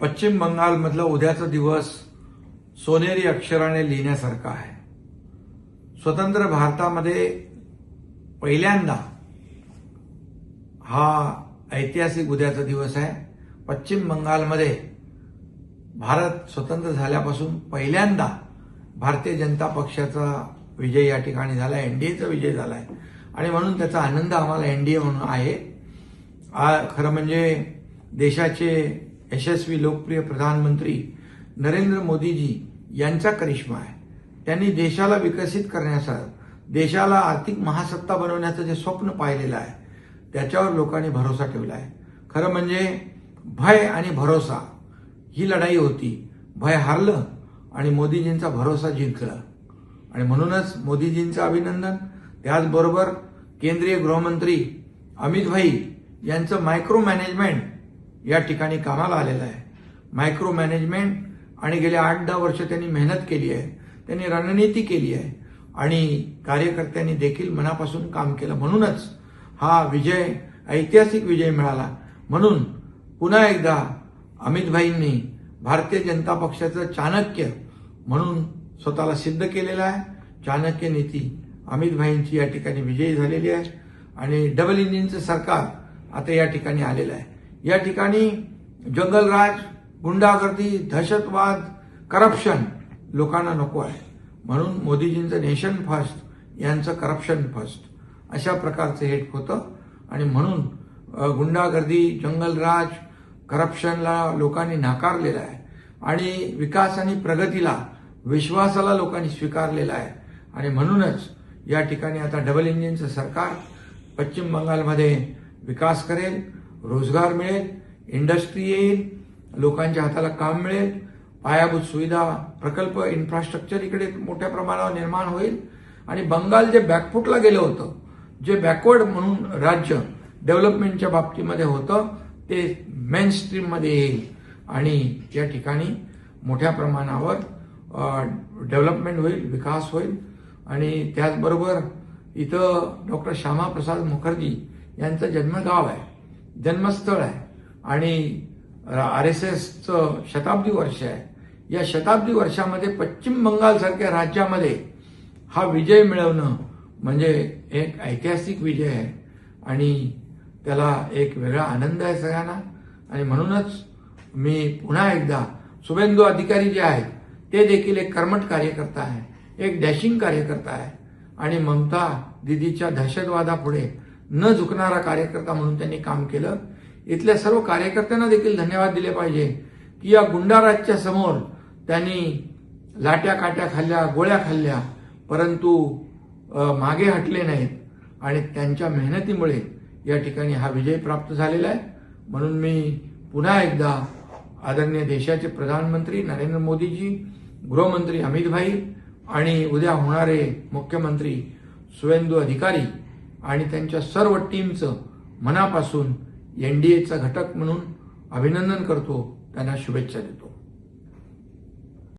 पश्चिम बंगालमधला उद्याचा दिवस सोनेरी अक्षराने लिहिण्यासारखा आहे. स्वतंत्र भारतामध्ये पहिल्यांदा हा ऐतिहासिक उद्याचा दिवस आहे. पश्चिम बंगालमध्ये भारत स्वतंत्र झाल्यापासून पहिल्यांदा भारतीय जनता पक्षाचा विजय या ठिकाणी झाला, एनडीएचा विजय झालाय आणि म्हणून त्याचा आनंद आम्हाला एनडीए म्हणून आहे. खरं म्हणजे देशाचे यशस्वी लोकप्रिय प्रधानमंत्री नरेंद्र मोदीजी यांचा करिश्मा आहे. त्यांनी देशाला विकसित करण्याचं, देशाला आर्थिक महासत्ता बनवण्याचं जे स्वप्न पाहिलेलं आहे त्याच्यावर लोकांनी भरोसा ठेवला आहे. खरं म्हणजे भय आणि भरोसा ही लढाई होती. भय हारलं आणि मोदीजींचा भरोसा जिंकला आणि म्हणूनच मोदीजींचं अभिनंदन. त्याचबरोबर केंद्रीय गृहमंत्री अमित भाई यांचं मायक्रो मॅनेजमेंट या ठिकाणी कामाला आलेलं आहे. मायक्रो मॅनेजमेंट आणि गेल्या 8-10 वर्ष त्यांनी मेहनत केली आहे, त्यांनी रणनीती केली आहे आणि कार्यकर्त्यांनी देखील मनापासून काम केलं. म्हणूनच हा विजय, ऐतिहासिक विजय मिळाला. म्हणून पुन्हा एकदा अमित भाईंनी भारतीय जनता पक्षाचं चाणक्य म्हणून स्वतःला सिद्ध केलेलं आहे. चाणक्य नीती अमित भाईंची या ठिकाणी विजयी झालेली आहे आणि डबल इंजिनचं सरकार आता या ठिकाणी आलेलं आहे. या ठिकाणी जंगलराज, गुंडागर्दी, दहशतवाद, करप्शन लोकांना नको आहे. म्हणून मोदीजींचं नेशन फर्स्ट, यांचं करप्शन फर्स्ट अशा प्रकारचं हे होतं आणि म्हणून गुंडागर्दी, जंगलराज, करप्शनला लोकांनी नाकारलेलं आहे आणि विकास आणि प्रगतीला, विश्वासाला लोकांनी स्वीकारलेला आहे आणि म्हणूनच या ठिकाणी आता डबल इंजिनचं सरकार पश्चिम बंगालमध्ये विकास करेल, रोजगार मिळेल, इंडस्ट्री येईल, लोकांच्या हाताला काम मिळेल, पायाभूत सुविधा, प्रकल्प, इन्फ्रास्ट्रक्चर इकडे मोठ्या प्रमाणावर निर्माण होईल आणि बंगाल जे बॅकफुटला गेलं होतं, जे बॅकवर्ड म्हणून राज्य डेव्हलपमेंटच्या बाबतीमध्ये होतं, ते मेन स्ट्रीममध्ये येईल आणि या ठिकाणी मोठ्या प्रमाणावर डेव्हलपमेंट होईल, विकास होईल. आणि त्याचबरोबर इथं डॉक्टर श्यामाप्रसाद मुखर्जी यांचं जन्मगाव आहे, जन्मस्थळ आहे आणि RSSचं शताब्दी वर्ष आहे. या शताब्दी वर्षामध्ये पश्चिम बंगालसारख्या राज्यामध्ये हा विजय मिळवणं म्हणजे एक ऐतिहासिक विजय आहे आणि त्याला एक वेगळा आनंद आहे सगळ्यांना. आणि म्हणूनच मी पुन्हा एकदा शुभेंदू अधिकारी जे आहेत ते देखील एक कर्मठ कार्यकर्ता आहे, एक डॅशिंग कार्यकर्ता आहे आणि ममता दिदीच्या दहशतवादापुढे न झुकणारा कार्यकर्ता म्हणून त्यांनी काम केलं. इथल्या सर्व कार्यकर्त्यांना देखील धन्यवाद दिले पाहिजे की या गुंडाराजच्या समोर त्यांनी लाट्या काट्या खाल्ल्या, गोळ्या खाल्ल्या, परंतु मागे हटले नाहीत आणि त्यांच्या मेहनतीमुळे या ठिकाणी हा विजय प्राप्त झालेला आहे. म्हणून मी पुन्हा एकदा आदरणीय देशाचे प्रधानमंत्री नरेंद्र मोदीजी, गृहमंत्री अमित भाई आणि उद्या होणारे मुख्यमंत्री शुभेंदू अधिकारी आणि त्यांच्या सर्व टीमचं मनापासून एनडीएचा घटक म्हणून अभिनंदन करतो, त्यांना शुभेच्छा देतो.